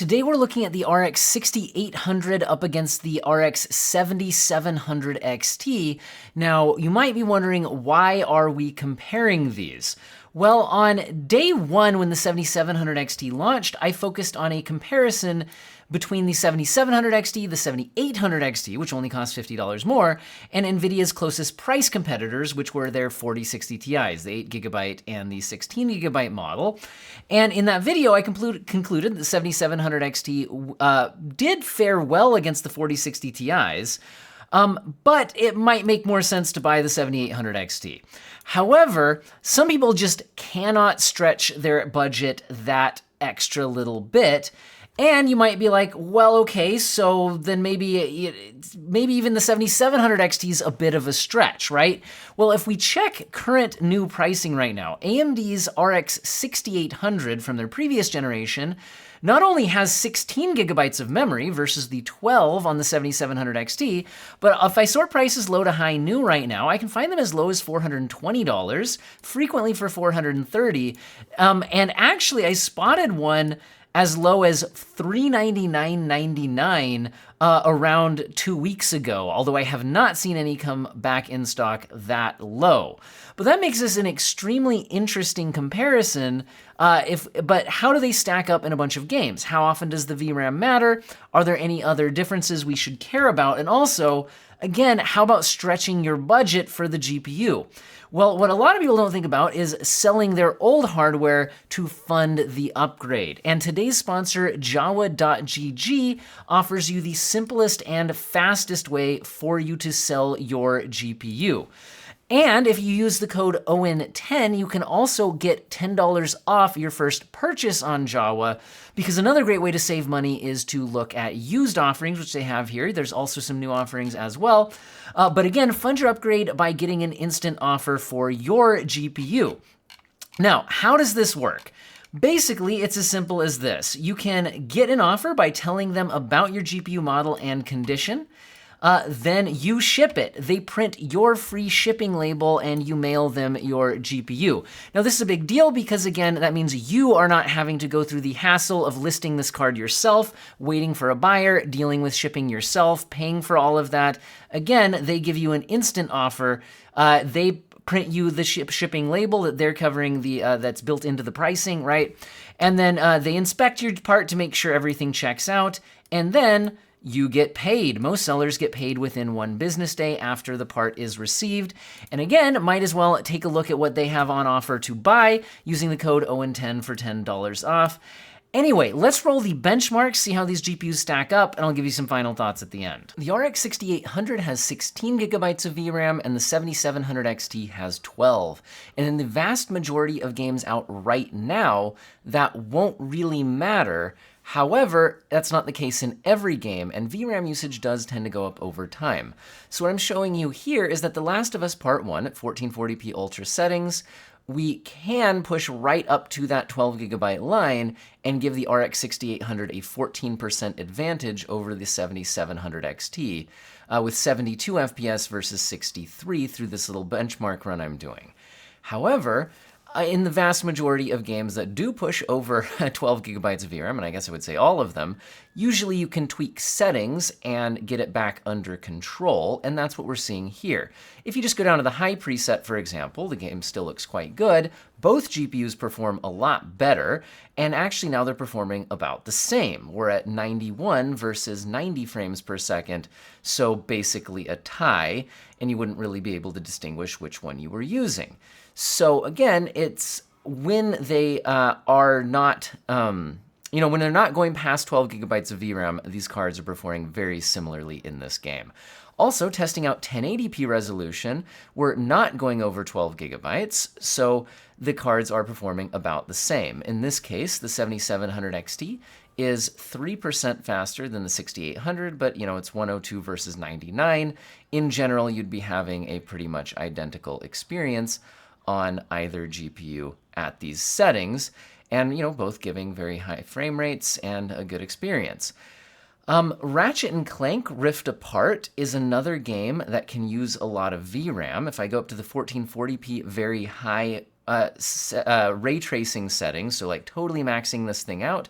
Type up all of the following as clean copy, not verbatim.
Today we're looking at the RX 6800 up against the RX 7700 XT. Now, you might be wondering, why are we comparing these? Well, on day one when the 7700 XT launched, I focused on a comparison between the 7700 XT, the 7800 XT, which only costs $50 more, and NVIDIA's closest price competitors, which were their 4060 Ti's, the 8GB and the 16GB model. And in that video, I concluded the 7700 XT did fare well against the 4060 Ti's, but it might make more sense to buy the 7800 XT. However, some people just cannot stretch their budget that extra little bit. And you might be like, well, okay, so then maybe even the 7700 XT is a bit of a stretch, right? Well, if we check current new pricing right now, AMD's RX 6800 from their previous generation not only has 16 gigabytes of memory versus the 12 on the 7700 XT, but if I sort prices low to high new right now, I can find them as low as $420, frequently for $430. And actually, I spotted one as low as $399.99 around 2 weeks ago, although I have not seen any come back in stock that low. But that makes this an extremely interesting comparison. But how do they stack up in a bunch of games? How often does the VRAM matter? Are there any other differences we should care about? And also, again, how about stretching your budget for the GPU? Well, what a lot of people don't think about is selling their old hardware to fund the upgrade. And today's sponsor, Jawa.gg, offers you the simplest and fastest way for you to sell your GPU. And if you use the code OWN10, you can also get $10 off your first purchase on Jawa, because another great way to save money is to look at used offerings, which they have here. There's also some new offerings as well. But again, fund your upgrade by getting an instant offer for your GPU. Now, how does this work? Basically, it's as simple as this. You can get an offer by telling them about your GPU model and condition. Then you ship it. They print your free shipping label and you mail them your GPU. Now, this is a big deal because, again, that means you are not having to go through the hassle of listing this card yourself, waiting for a buyer, dealing with shipping yourself, paying for all of that. Again, they give you an instant offer. They print you the shipping label that they're covering, that's built into the pricing, right? And then they inspect your part to make sure everything checks out, and then you get paid. Most sellers get paid within 1 business day after the part is received. And again, might as well take a look at what they have on offer to buy using the code OWN10 for $10 off. Anyway, let's roll the benchmarks, see how these GPUs stack up, and I'll give you some final thoughts at the end. The RX 6800 has 16 gigabytes of VRAM, and the 7700 XT has 12. And in the vast majority of games out right now, that won't really matter. However, that's not the case in every game, and VRAM usage does tend to go up over time. So what I'm showing you here is that The Last of Us Part 1 at 1440p Ultra settings, we can push right up to that 12 gigabyte line and give the RX 6800 a 14% advantage over the 7700 XT, with 72 FPS versus 63 through this little benchmark run I'm doing. However, in the vast majority of games that do push over 12 gigabytes of VRAM, and I guess I would say all of them, usually you can tweak settings and get it back under control, and that's what we're seeing here. If you just go down to the high preset, for example, the game still looks quite good. Both GPUs perform a lot better, and actually now they're performing about the same. We're at 91 versus 90 frames per second, so basically a tie, and you wouldn't really be able to distinguish which one you were using. So again, it's when they are not, when they're not going past 12 gigabytes of VRAM, these cards are performing very similarly in this game. Also, testing out 1080p resolution, we're not going over 12 gigabytes, so the cards are performing about the same. In this case, the 7700 XT is 3% faster than the 6800, but it's 102 versus 99. In general, you'd be having a pretty much identical experience on either GPU at these settings, and both giving very high frame rates and a good experience. Ratchet and Clank Rift Apart is another game that can use a lot of VRAM. If I go up to the 1440p very high ray tracing settings, so like totally maxing this thing out,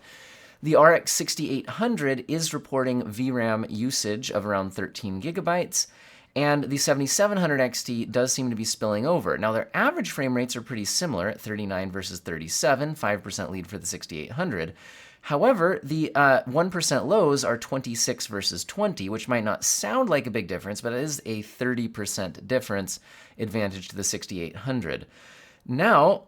The RX 6800 is reporting VRAM usage of around 13 gigabytes, and the 7700 XT does seem to be spilling over. Now, their average frame rates are pretty similar at 39 versus 37, 5% lead for the 6800. However, the 1% lows are 26 versus 20, which might not sound like a big difference, but it is a 30% difference advantage to the 6800. Now,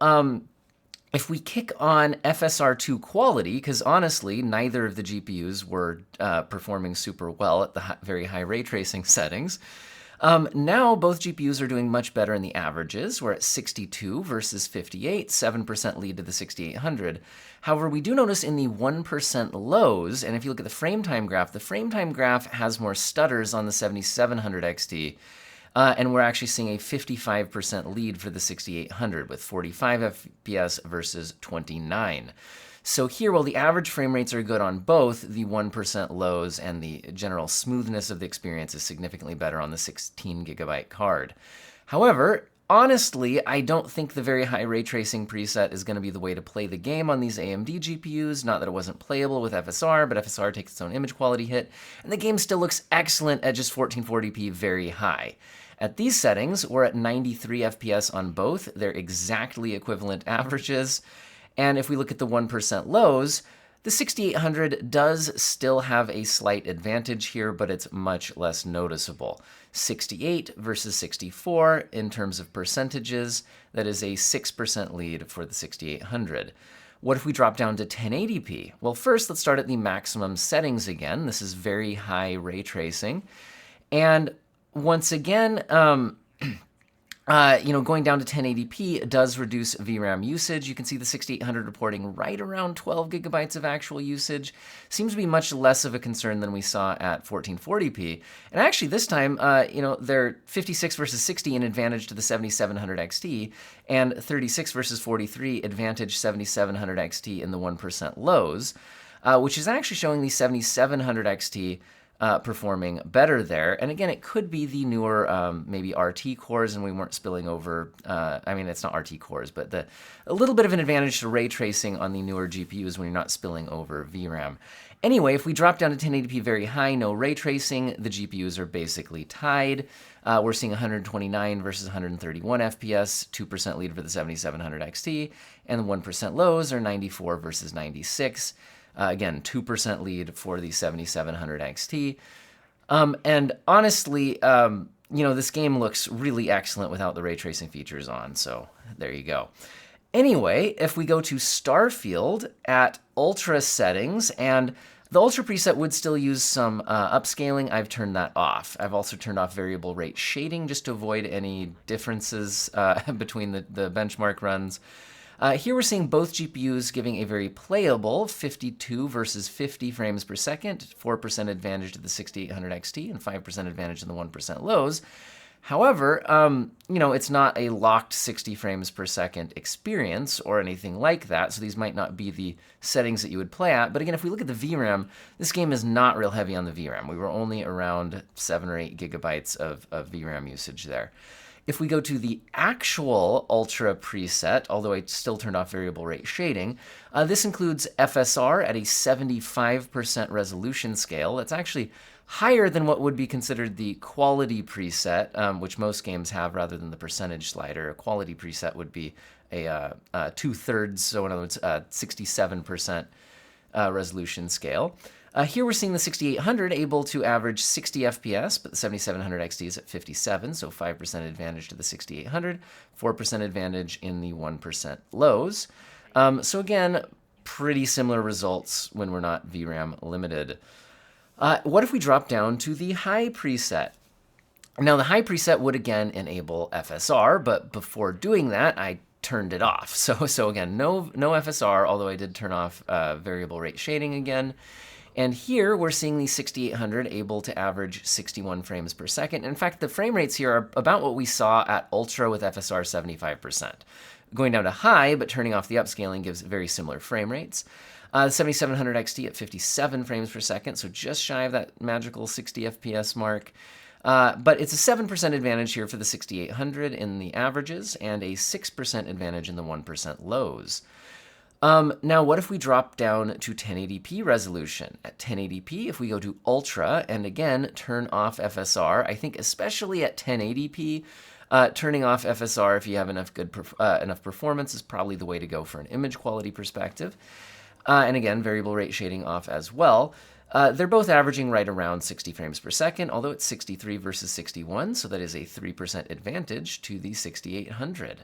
if we kick on FSR2 quality, because honestly, neither of the GPUs were performing super well at the very high ray tracing settings, now both GPUs are doing much better in the averages. We're at 62 versus 58, 7% lead to the 6800. However, we do notice in the 1% lows, and if you look at the frame time graph, the frame time graph has more stutters on the 7700 XT, and we're actually seeing a 55% lead for the 6800 with 45 FPS versus 29. So here, while the average frame rates are good on both, the 1% lows and the general smoothness of the experience is significantly better on the 16 gigabyte card. However, honestly, I don't think the very high ray tracing preset is going to be the way to play the game on these AMD GPUs. Not that it wasn't playable with FSR, but FSR takes its own image quality hit, and the game still looks excellent at just 1440p very high. At these settings, we're at 93 FPS on both. They're exactly equivalent averages. And if we look at the 1% lows, the 6800 does still have a slight advantage here, but it's much less noticeable. 68 versus 64 in terms of percentages, that is a 6% lead for the 6800. What if we drop down to 1080p? Well, first, let's start at the maximum settings again. This is very high ray tracing. And once again, going down to 1080p does reduce VRAM usage. You can see the 6800 reporting right around 12 gigabytes of actual usage. Seems to be much less of a concern than we saw at 1440p. And actually this time, they're 56 versus 60 in advantage to the 7700 XT, and 36 versus 43 advantage 7700 XT in the 1% lows, which is actually showing the 7700 XT performing better there. And again, it could be the newer maybe RT cores, and we weren't spilling over, it's not RT cores, but a little bit of an advantage to ray tracing on the newer GPUs when you're not spilling over VRAM. Anyway, if we drop down to 1080p very high, no ray tracing, the GPUs are basically tied. We're seeing 129 versus 131 FPS, 2% lead for the 7700 XT, and the 1% lows are 94 versus 96. Again, 2% lead for the 7700 XT. And honestly, this game looks really excellent without the ray tracing features on, so there you go. Anyway, if we go to Starfield at Ultra settings, and the Ultra preset would still use some upscaling, I've turned that off. I've also turned off variable rate shading just to avoid any differences between the benchmark runs. Here we're seeing both GPUs giving a very playable 52 versus 50 frames per second, 4% advantage to the 6800 XT and 5% advantage in the 1% lows. However, it's not a locked 60 frames per second experience or anything like that, so these might not be the settings that you would play at. But again, if we look at the VRAM, this game is not real heavy on the VRAM. We were only around 7 or 8 gigabytes of VRAM usage there. If we go to the actual Ultra preset, although I still turned off variable rate shading, this includes FSR at a 75% resolution scale. That's actually higher than what would be considered the quality preset, which most games have rather than the percentage slider. A quality preset would be a 2/3, so in other words, 67% resolution scale. Here we're seeing the 6800 able to average 60 FPS, but the 7700 XT is at 57, so 5% advantage to the 6800, 4% advantage in the 1% lows. So again, pretty similar results when we're not VRAM limited. What if we drop down to the high preset? Now, the high preset would again enable FSR, but before doing that, I turned it off. So again, no FSR, although I did turn off variable rate shading again. And here we're seeing the 6800 able to average 61 frames per second. In fact, the frame rates here are about what we saw at Ultra with FSR 75%. Going down to high, but turning off the upscaling gives very similar frame rates. The 7700 XT at 57 frames per second, so just shy of that magical 60 FPS mark. But it's a 7% advantage here for the 6800 in the averages and a 6% advantage in the 1% lows. Now, what if we drop down to 1080p resolution? At 1080p, if we go to Ultra, and again, turn off FSR, I think especially at 1080p, turning off FSR if you have enough enough performance is probably the way to go for an image quality perspective. And again, variable rate shading off as well. They're both averaging right around 60 frames per second, although it's 63 versus 61, so that is a 3% advantage to the 6800.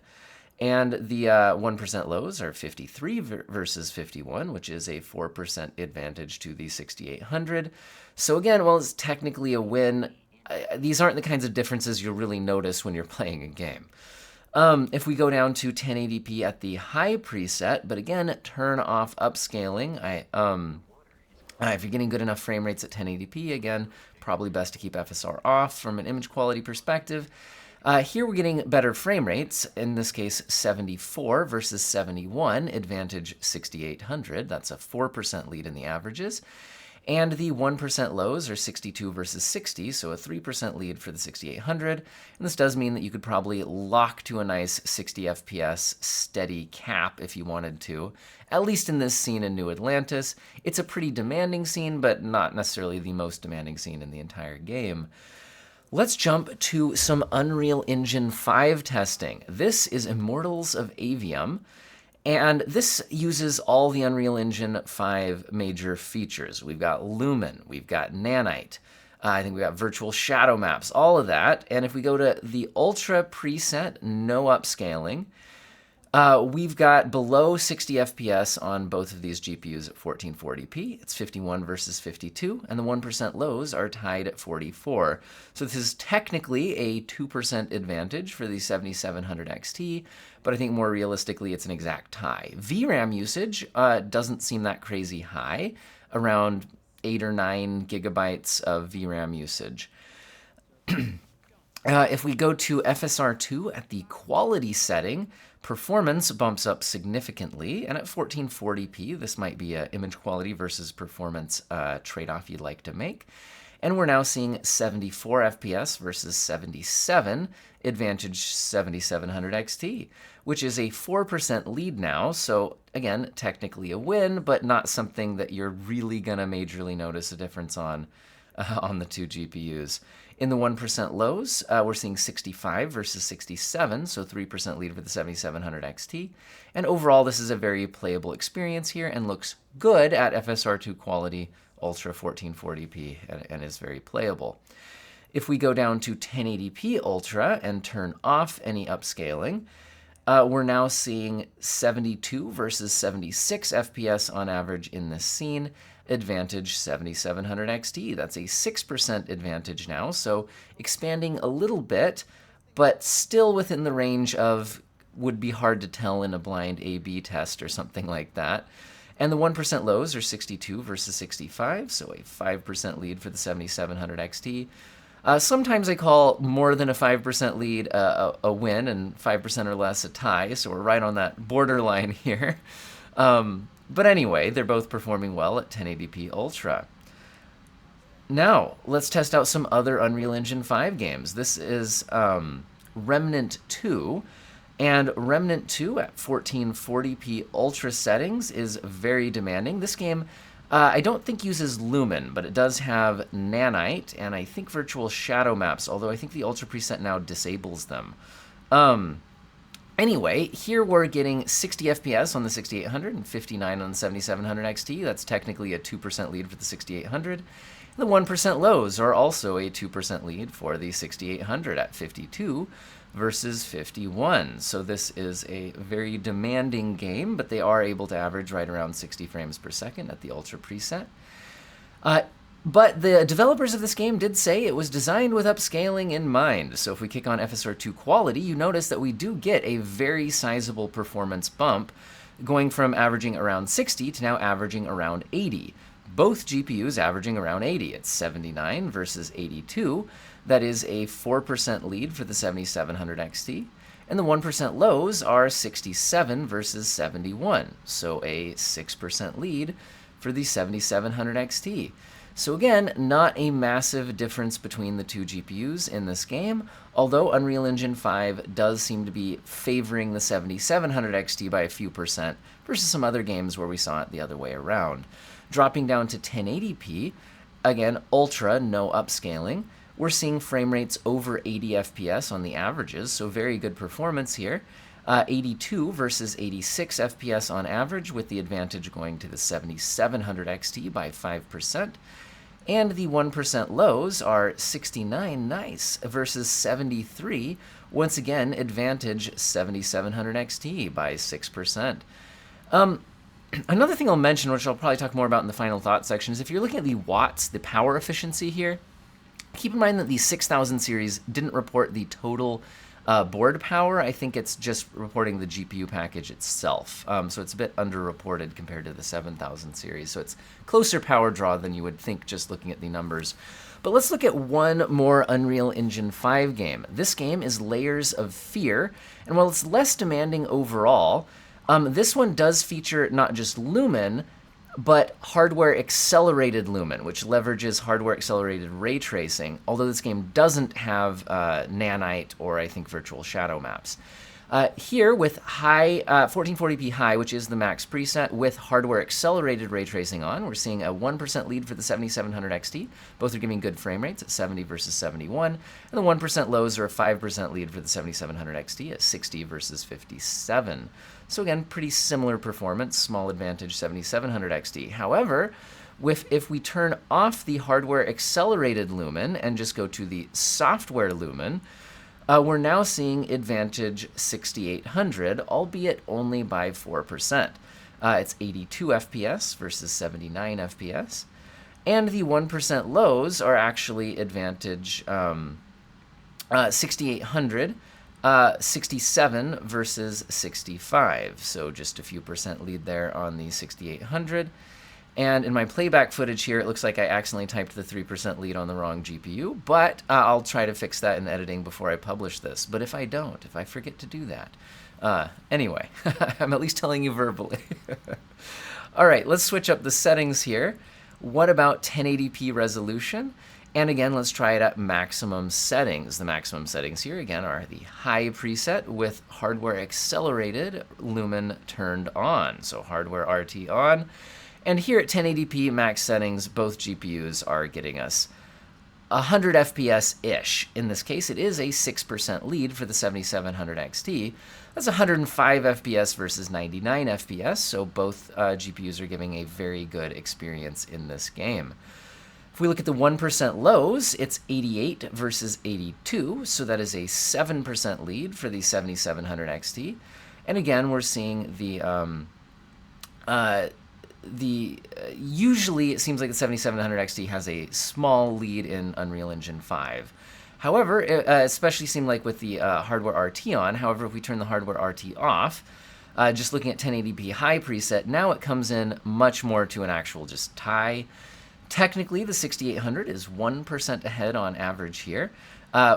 And the 1% lows are 53 versus 51, which is a 4% advantage to the 6800. So again, while it's technically a win, these aren't the kinds of differences you'll really notice when you're playing a game. If we go down to 1080p at the high preset, but again, turn off upscaling. If you're getting good enough frame rates at 1080p, again, probably best to keep FSR off from an image quality perspective. Here we're getting better frame rates, in this case 74 versus 71, advantage 6800. That's a 4% lead in the averages. And the 1% lows are 62 versus 60, so a 3% lead for the 6800. And this does mean that you could probably lock to a nice 60 FPS steady cap if you wanted to, at least in this scene in New Atlantis. It's a pretty demanding scene, but not necessarily the most demanding scene in the entire game. Let's jump to some Unreal Engine 5 testing. This is Immortals of Aveum, and this uses all the Unreal Engine 5 major features. We've got Lumen, we've got Nanite, I think we've got virtual shadow maps, all of that. And if we go to the Ultra preset, no upscaling, we've got below 60 FPS on both of these GPUs at 1440p. It's 51 versus 52, and the 1% lows are tied at 44. So this is technically a 2% advantage for the 7700 XT, but I think more realistically it's an exact tie. VRAM usage doesn't seem that crazy high, around 8 or 9 gigabytes of VRAM usage. If we go to FSR2 at the quality setting, performance bumps up significantly, and at 1440p, this might be an image quality versus performance trade-off you'd like to make. And we're now seeing 74 FPS versus 77, advantage 7700 XT, which is a 4% lead now. So again, technically a win, but not something that you're really gonna majorly notice a difference on the two GPUs. In the 1% lows, we're seeing 65 versus 67, so 3% lead for the 7700 XT. And overall, this is a very playable experience here and looks good at FSR2 quality, Ultra 1440p, and is very playable. If we go down to 1080p Ultra and turn off any upscaling, we're now seeing 72 versus 76 FPS on average in this scene, advantage 7700 XT. That's a 6% advantage now, so expanding a little bit, but still within the range of would be hard to tell in a blind A/B test or something like that. And the 1% lows are 62 versus 65, so a 5% lead for the 7700 XT. Sometimes I call more than a 5% lead a win and 5% or less a tie, so we're right on that borderline here. But anyway, they're both performing well at 1080p Ultra. Now, let's test out some other Unreal Engine 5 games. This is Remnant 2, and Remnant 2 at 1440p Ultra settings is very demanding. This game, I don't think uses Lumen, but it does have Nanite, and I think virtual shadow maps, although I think the Ultra preset now disables them. Anyway, here we're getting 60 FPS on the 6800 and 59 on the 7700 XT. That's technically a 2% lead for the 6800. The 1% lows are also a 2% lead for the 6800 at 52 versus 51. So this is a very demanding game, but they are able to average right around 60 frames per second at the Ultra preset. But the developers of this game did say it was designed with upscaling in mind. So if we kick on FSR2 quality, you notice that we do get a very sizable performance bump, going from averaging around 60 to now averaging around 80. Both GPUs averaging around 80. It's 79 versus 82. That is a 4% lead for the 7700 XT. And the 1% lows are 67 versus 71. So a 6% lead for the 7700 XT. So again, not a massive difference between the two GPUs in this game, although Unreal Engine 5 does seem to be favoring the 7700 XT by a few percent versus some other games where we saw it the other way around. Dropping down to 1080p, again, ultra, no upscaling. We're seeing frame rates over 80 FPS on the averages, so very good performance here. 82 versus 86 FPS on average, with the advantage going to the 7700 XT by 5%. And the 1% lows are 69, nice, versus 73. Once again, advantage 7700 XT by 6%. Another thing I'll mention, which I'll probably talk more about in the final thought section, is if you're looking at the watts, the power efficiency here, keep in mind that the 6000 series didn't report the total board power. I think it's just reporting the GPU package itself. So it's a bit underreported compared to the 7000 series. So it's closer power draw than you would think just looking at the numbers. But let's look at one more Unreal Engine 5 game. This game is Layers of Fear, and while it's less demanding overall, this one does feature not just Lumen, but hardware accelerated Lumen, which leverages hardware accelerated ray tracing, although this game doesn't have nanite or I think virtual shadow maps. Here with high 1440p high, which is the max preset, with hardware accelerated ray tracing on, we're seeing a 1% lead for the 7700 XT. Both are giving good frame rates at 70 versus 71, and the 1% lows are a 5% lead for the 7700 XT at 60 versus 57. So again, pretty similar performance, small advantage 7700 XT. However, if we turn off the hardware accelerated Lumen and just go to the software Lumen, we're now seeing advantage 6800, albeit only by 4%. It's 82 FPS versus 79 FPS. And the 1% lows are actually advantage 6800, 67 versus 65. So just a few percent lead there on the 6800. And in my playback footage here, it looks like I accidentally typed the 3% lead on the wrong GPU, but I'll try to fix that in editing before I publish this. But if I don't, if I forget to do that. Anyway, I'm at least telling you verbally. All right, let's switch up the settings here. What about 1080p resolution? And again, let's try it at maximum settings. The maximum settings here, again, are the high preset with hardware accelerated Lumen turned on. So hardware RT on. And here at 1080p max settings, both GPUs are getting us 100 FPS-ish. In this case, it is a 6% lead for the 7700 XT. That's 105 FPS versus 99 FPS, so both GPUs are giving a very good experience in this game. If we look at the 1% lows, it's 88 versus 82, so that is a 7% lead for the 7700 XT. And again, we're seeing usually it seems like the 7700 XT has a small lead in Unreal Engine 5. However, especially seemed like with the hardware RT on. However, if we turn the hardware RT off, just looking at 1080p high preset, now it comes in much more to an actual just tie. Technically, the 6800 is 1% ahead on average here,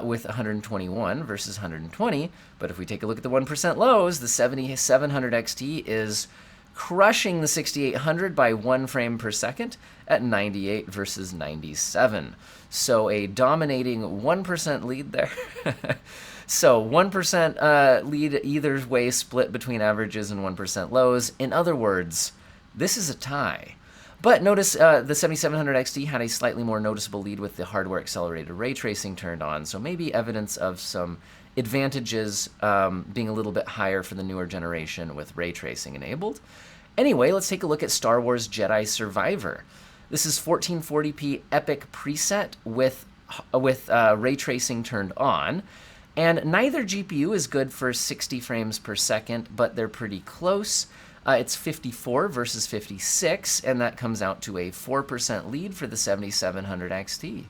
with 121 versus 120. But if we take a look at the 1% lows, the 7700 XT is crushing the 6800 by 1 frame per second at 98 versus 97. So a dominating 1% lead there. So 1% lead either way, split between averages and 1% lows. In other words, this is a tie. But notice the 7700 XT had a slightly more noticeable lead with the hardware accelerated ray tracing turned on, so maybe evidence of some advantages being a little bit higher for the newer generation with ray tracing enabled. Anyway, let's take a look at Star Wars Jedi Survivor. This is 1440p epic preset with ray tracing turned on. And neither GPU is good for 60 frames per second, but they're pretty close. It's 54 versus 56, and that comes out to a 4% lead for the 7700 XT.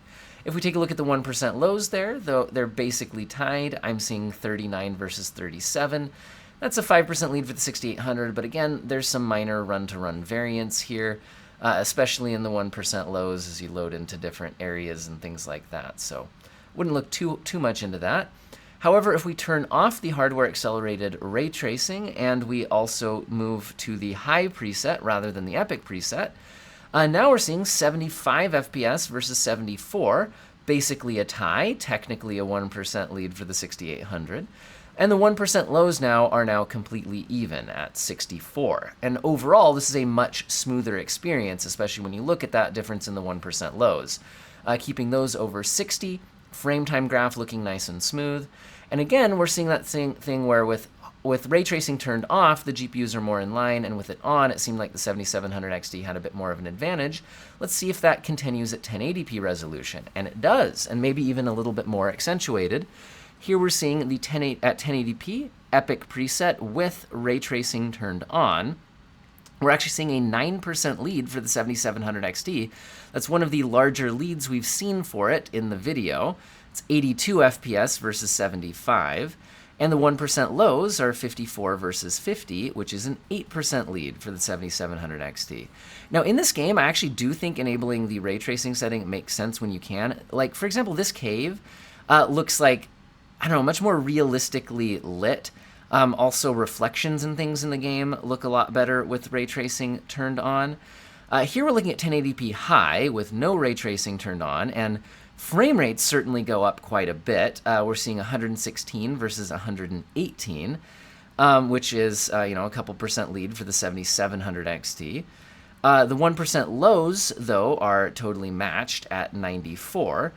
If we take a look at the 1% lows there, though they're basically tied, I'm seeing 39 versus 37. That's a 5% lead for the 6800, but again, there's some minor run-to-run variance here, especially in the 1% lows as you load into different areas and things like that. So wouldn't look too much into that. However, if we turn off the hardware accelerated ray tracing and we also move to the high preset rather than the epic preset, Now we're seeing 75 FPS versus 74, basically a tie, technically a 1% lead for the 6800. And the 1% lows now are now completely even at 64. And overall, this is a much smoother experience, especially when you look at that difference in the 1% lows. Keeping those over 60, frame time graph looking nice and smooth. And again, we're seeing that thing where with ray tracing turned off, the GPUs are more in line, and with it on, it seemed like the 7700 XT had a bit more of an advantage. Let's see if that continues at 1080p resolution. And it does, and maybe even a little bit more accentuated. Here we're seeing the at 1080p Epic preset with ray tracing turned on. We're actually seeing a 9% lead for the 7700 XT. That's one of the larger leads we've seen for it in the video. It's 82 FPS versus 75. And the 1% lows are 54 versus 50, which is an 8% lead for the 7700 XT. Now, in this game, I actually do think enabling the ray tracing setting makes sense when you can. Like, for example, this cave looks like, I don't know, much more realistically lit. Also, reflections and things in the game look a lot better with ray tracing turned on. Here we're looking at 1080p high with no ray tracing turned on, and frame rates certainly go up quite a bit. We're seeing 116 versus 118, which is a couple percent lead for the 7700 XT. The 1% lows, though, are totally matched at 94.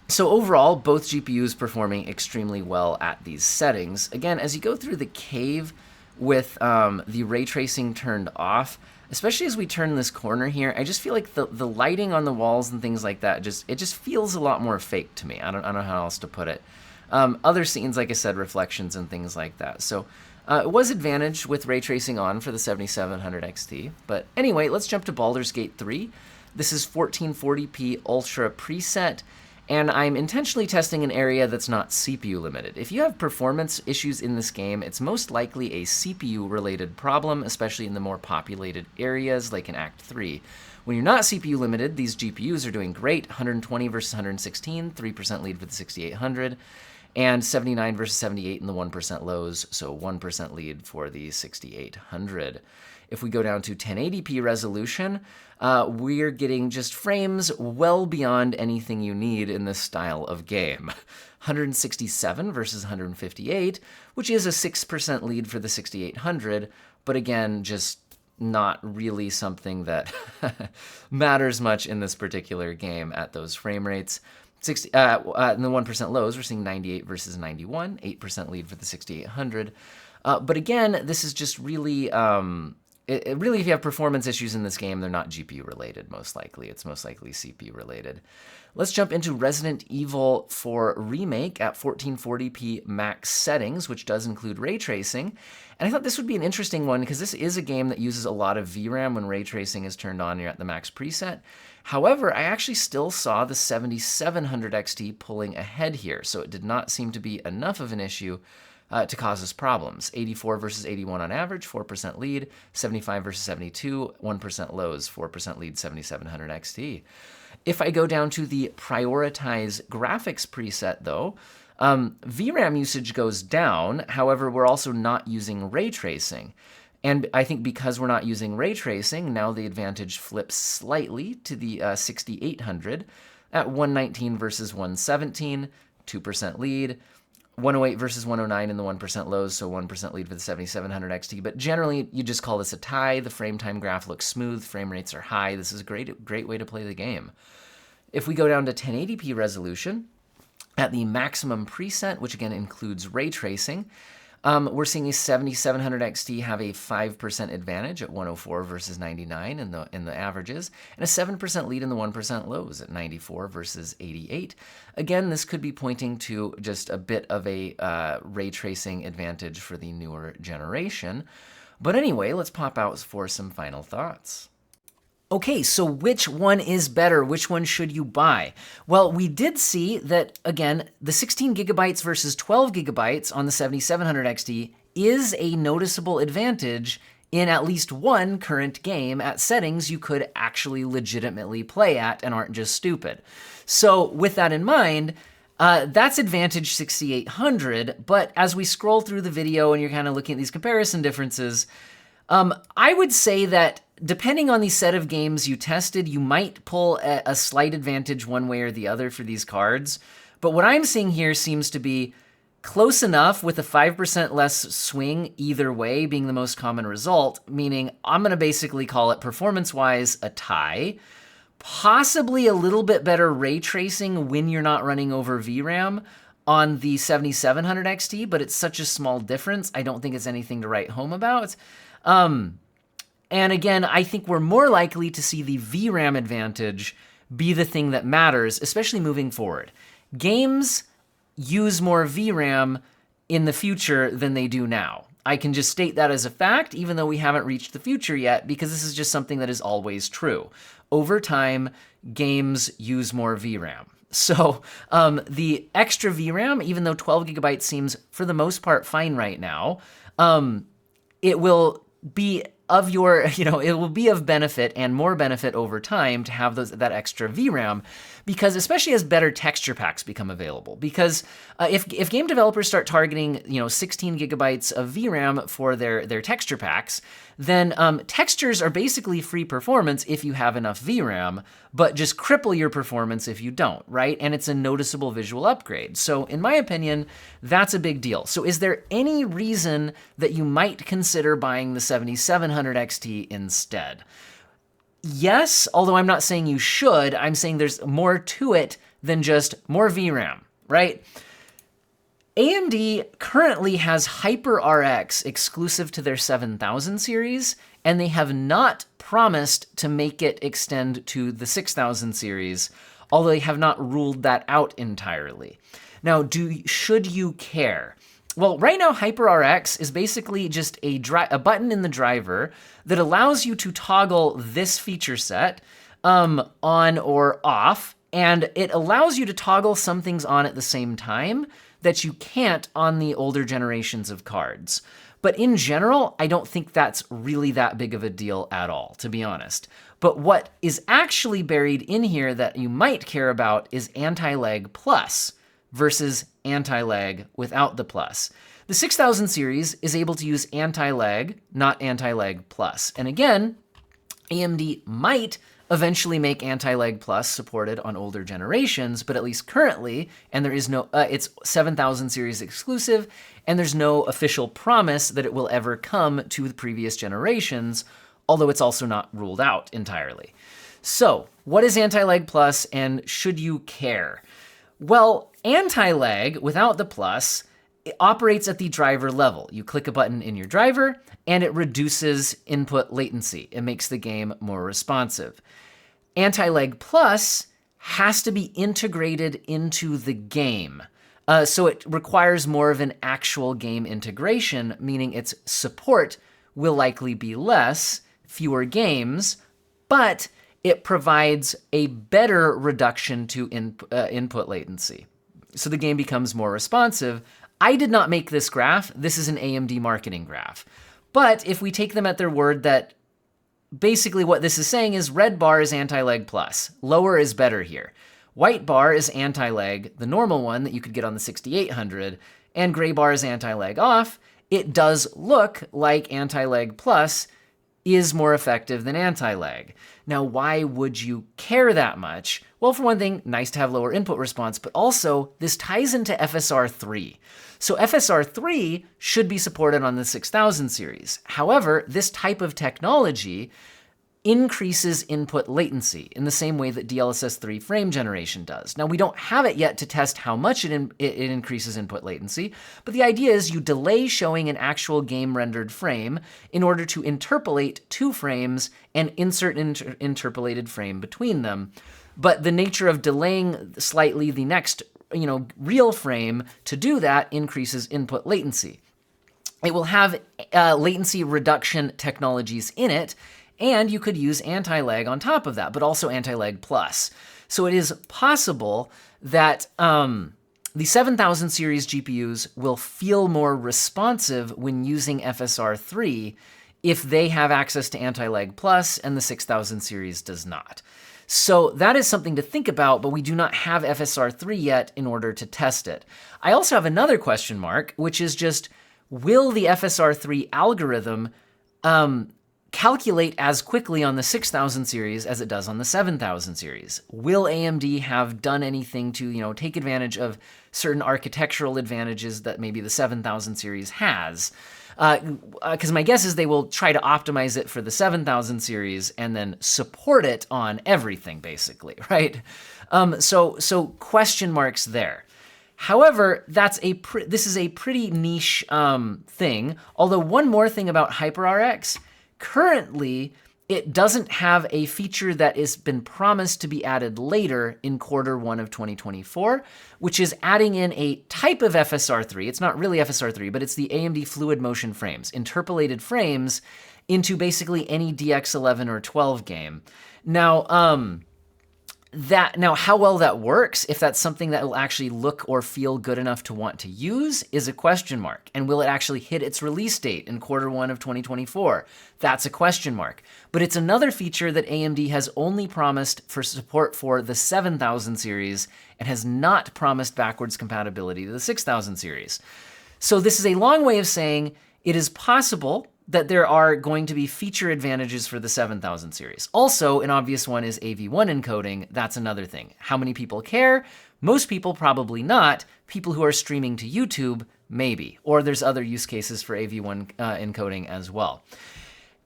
So overall, both GPUs performing extremely well at these settings. Again, as you go through the cave with the ray tracing turned off, especially as we turn this corner here, I just feel like the lighting on the walls and things like that, it just feels a lot more fake to me. I don't know how else to put it. Other scenes, like I said, reflections and things like that. So it was advantage with ray tracing on for the 7700 XT. But anyway, let's jump to Baldur's Gate 3. This is 1440p Ultra preset. And I'm intentionally testing an area that's not CPU limited. If you have performance issues in this game, it's most likely a CPU related problem, especially in the more populated areas like in Act 3. When you're not CPU limited, these GPUs are doing great. 120 versus 116, 3% lead for the 6800, and 79 versus 78 in the 1% lows, so 1% lead for the 6800. If we go down to 1080p resolution, we're getting just frames well beyond anything you need in this style of game. 167 versus 158, which is a 6% lead for the 6800, but again, just not really something that matters much in this particular game at those frame rates. In the 1% lows, we're seeing 98 versus 91, 8% lead for the 6800. But again, this is just really... really, if you have performance issues in this game, they're not GPU related, most likely. It's most likely CPU related. Let's jump into Resident Evil 4 Remake at 1440p max settings, which does include ray tracing. And I thought this would be an interesting one because this is a game that uses a lot of VRAM when ray tracing is turned on. You're at the max preset. However, I actually still saw the 7700 XT pulling ahead here, so it did not seem to be enough of an issue to cause us problems. 84 versus 81 on average, 4% lead. 75 versus 72, 1% lows, 4% lead, 7700 XT. If I go down to the prioritize graphics preset, though, VRAM usage goes down. However, we're also not using ray tracing. And I think because we're not using ray tracing, now the advantage flips slightly to the 6800 at 119 versus 117, 2% lead. 108 versus 109 in the 1% lows, so 1% lead for the 7700 XT. But generally, you just call this a tie. The frame time graph looks smooth. Frame rates are high. This is a great way to play the game. If we go down to 1080p resolution, at the maximum preset, which again includes ray tracing, we're seeing a 7700 XT have a 5% advantage at 104 versus 99 in the averages, and a 7% lead in the 1% lows at 94 versus 88. Again, this could be pointing to just a bit of a ray tracing advantage for the newer generation. But anyway, let's pop out for some final thoughts. Okay, so which one is better? Which one should you buy? Well, we did see that, again, the 16 gigabytes versus 12 gigabytes on the 7700 XT is a noticeable advantage in at least one current game at settings you could actually legitimately play at and aren't just stupid. So with that in mind, that's advantage 6800, but as we scroll through the video and you're kind of looking at these comparison differences, I would say that depending on the set of games you tested, you might pull a slight advantage one way or the other for these cards. But what I'm seeing here seems to be close enough, with a 5% less swing either way being the most common result, meaning I'm going to basically call it, performance-wise, a tie. Possibly a little bit better ray tracing when you're not running over VRAM on the 7700 XT, but it's such a small difference, I don't think it's anything to write home about. And again, I think we're more likely to see the VRAM advantage be the thing that matters, especially moving forward. Games use more VRAM in the future than they do now. I can just state that as a fact, even though we haven't reached the future yet, because this is just something that is always true. Over time, games use more VRAM. So the extra VRAM, even though 12 gigabytes seems for the most part fine right now, it will be of it will be of benefit and more benefit over time to have that extra VRAM, because especially as better texture packs become available. Because if game developers start targeting 16 gigabytes of VRAM for their texture packs, then textures are basically free performance if you have enough VRAM, but just cripple your performance if you don't, right? And it's a noticeable visual upgrade. So in my opinion, that's a big deal. So is there any reason that you might consider buying the 7700 XT instead? Yes, although I'm not saying you should. I'm saying there's more to it than just more VRAM, right? AMD currently has HyperRX exclusive to their 7000 series, and they have not promised to make it extend to the 6000 series, although they have not ruled that out entirely. Now, should you care? Well, right now, HyperRX is basically just a button in the driver that allows you to toggle this feature set on or off, and it allows you to toggle some things on at the same time that you can't on the older generations of cards. But in general, I don't think that's really that big of a deal at all, to be honest. But what is actually buried in here that you might care about is anti-lag plus versus anti-lag without the plus. The 6000 series is able to use anti-lag, not anti-lag plus. And again, AMD might eventually make anti-lag plus supported on older generations, but at least currently, and there is no, it's 7000 series exclusive, and there's no official promise that it will ever come to the previous generations, although it's also not ruled out entirely. So, what is anti-lag plus, and should you care? Well, anti-lag without the plus, it operates at the driver level. You click a button in your driver, and it reduces input latency. It makes the game more responsive. Anti-lag plus has to be integrated into the game. So it requires more of an actual game integration, meaning its support will likely be less, fewer games, but it provides a better reduction to input latency. So the game becomes more responsive. I did not make this graph. This is an AMD marketing graph. But if we take them at their word that basically what this is saying is red bar is anti-lag plus, lower is better here. White bar is anti-lag, the normal one that you could get on the 6800, and gray bar is anti-lag off. It does look like anti-lag plus is more effective than anti-lag. Now, why would you care that much? Well, for one thing, nice to have lower input response, but also this ties into FSR 3. So FSR 3 should be supported on the 6000 series. However, this type of technology increases input latency in the same way that DLSS 3 frame generation does. Now, we don't have it yet to test how much it increases input latency, but the idea is you delay showing an actual game-rendered frame in order to interpolate two frames and insert an interpolated frame between them. But the nature of delaying slightly the next real frame to do that increases input latency. It will have latency reduction technologies in it, and you could use anti-lag on top of that, but also anti-lag plus. So it is possible that the 7000 series GPUs will feel more responsive when using FSR 3 if they have access to anti-lag plus and the 6000 series does not. So that is something to think about, but we do not have FSR 3 yet in order to test it. I also have another question mark, which is just, will the FSR 3 algorithm calculate as quickly on the 6000 series as it does on the 7000 series. Will AMD have done anything to, take advantage of certain architectural advantages that maybe the 7000 series has? Because my guess is they will try to optimize it for the 7000 series and then support it on everything, basically, right? So question marks there. However, this is a pretty niche thing. Although one more thing about HyperRX, currently it doesn't have a feature that has been promised to be added later in Q1 of 2024, which is adding in a type of FSR3. It's not really FSR3, but it's the AMD Fluid Motion frames, interpolated frames into basically any DX11 or 12 game. Now, how well that works, if that's something that will actually look or feel good enough to want to use, is a question mark. And will it actually hit its release date in Q1 of 2024? That's a question mark. But it's another feature that AMD has only promised for support for the 7000 series and has not promised backwards compatibility to the 6000 series. So this is a long way of saying it is possible that there are going to be feature advantages for the 7000 series. Also, an obvious one is AV1 encoding. That's another thing. How many people care? Most people probably not. People who are streaming to YouTube, maybe. Or there's other use cases for AV1 encoding as well.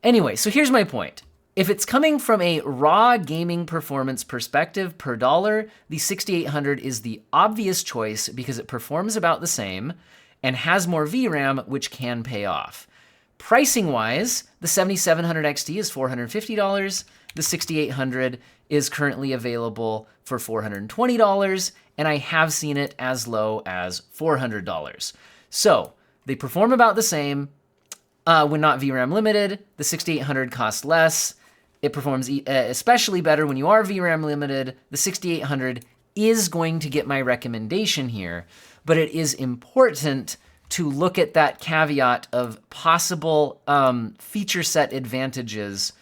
Anyway, so here's my point. If it's coming from a raw gaming performance perspective per dollar, the 6800 is the obvious choice because it performs about the same and has more VRAM, which can pay off. Pricing-wise, the 7700 XT is $450. The 6800 is currently available for $420, and I have seen it as low as $400. So they perform about the same when not VRAM limited. The 6800 costs less. It performs especially better when you are VRAM limited. The 6800 is going to get my recommendation here, but it is important to look at that caveat of possible feature set advantages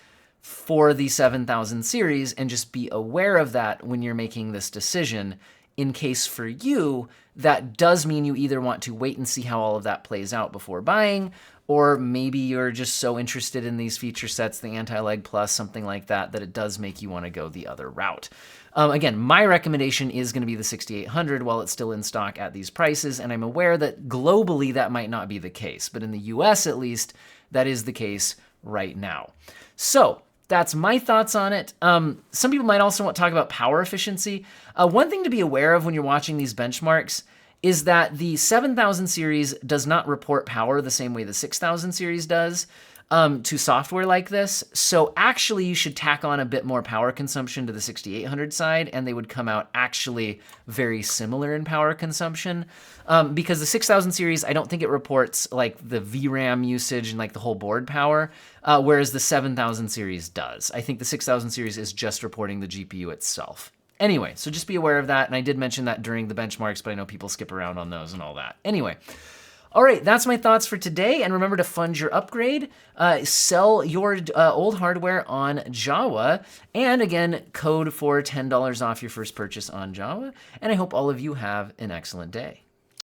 for the 7000 series and just be aware of that when you're making this decision. In case for you, that does mean you either want to wait and see how all of that plays out before buying, or maybe you're just so interested in these feature sets, the anti-lag plus, something like that, that it does make you want to go the other route. Again, my recommendation is going to be the 6800 while it's still in stock at these prices, and I'm aware that globally that might not be the case, but in the US at least, that is the case right now. So that's my thoughts on it. Some people might also want to talk about power efficiency. One thing to be aware of when you're watching these benchmarks is that the 7000 series does not report power the same way the 6000 series does to software like this. So actually you should tack on a bit more power consumption to the 6800 side, and they would come out actually very similar in power consumption. Because the 6000 series, I don't think it reports like the VRAM usage and like the whole board power, whereas the 7000 series does. I think the 6000 series is just reporting the GPU itself. Anyway, so just be aware of that, and I did mention that during the benchmarks, but I know people skip around on those and all that. Anyway, all right, that's my thoughts for today, and remember to fund your upgrade, sell your old hardware on Jawa, and again, code for $10 off your first purchase on Jawa, and I hope all of you have an excellent day.